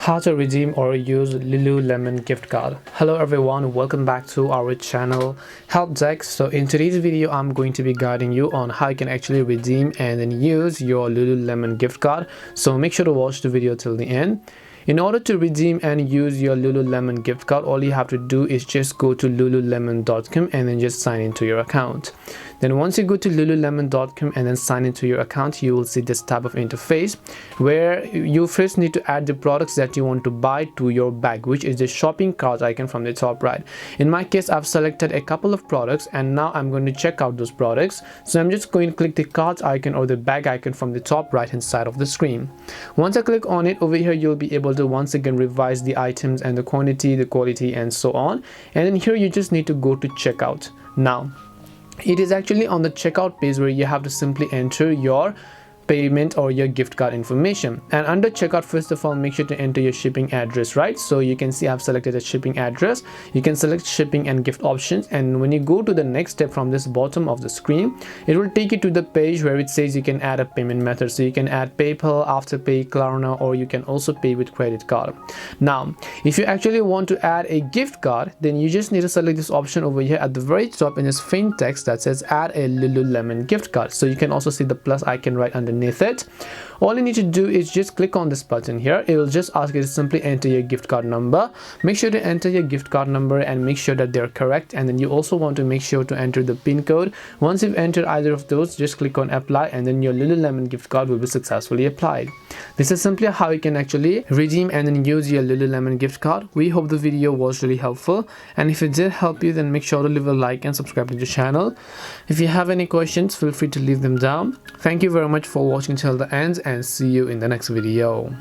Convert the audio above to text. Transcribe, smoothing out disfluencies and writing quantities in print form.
How to redeem or use Lululemon gift card. Hello everyone, welcome back to our channel Help Deck. So in today's video I'm going to be guiding you on how you can actually redeem and then use your Lululemon gift card. So make sure to watch the video till the end. In order to redeem and use your Lululemon gift card, all you have to do is just go to lululemon.com and then just sign into your account. Then once you go to lululemon.com and then sign into your account, you will see this type of interface where you first need to add the products that you want to buy to your bag, which is the shopping cart icon from the top right. In my case, I've selected a couple of products and now I'm going to check out those products. So I'm just going to click the cart icon or the bag icon from the top right hand side of the screen. Once I click on it, over here you'll be able to once again revise the items and the quantity, the quality, and so on. And then here you just need to go to checkout. Now it is actually on the checkout page where you have to simply enter your payment or your gift card information, and under checkout, first of all, make sure to enter your shipping address, right? So you can see I've selected a shipping address. You can select shipping and gift options, and when you go to the next step from this bottom of the screen, it will take you to the page where it says you can add a payment method. So you can add PayPal, Afterpay, Klarna, or you can also pay with credit card. Now if you actually want to add a gift card, then you just need to select this option over here at the very top in this faint text that says add a Lululemon gift card. So you can also see the plus icon right underneath it. All you need to do is just click on this button here. It will just ask you to simply enter your gift card number. Make sure to enter your gift card number and make sure that they're correct, and then you also want to make sure to enter the pin code. Once you've entered either of those, just click on apply and then your Lululemon gift card will be successfully applied. This is simply how you can actually redeem and then use your Lululemon gift card. We hope the video was really helpful, and if it did help you, then make sure to leave a like and subscribe to the channel. If you have any questions, feel free to leave them down. Thank you very much for watching till the end, and see you in the next video.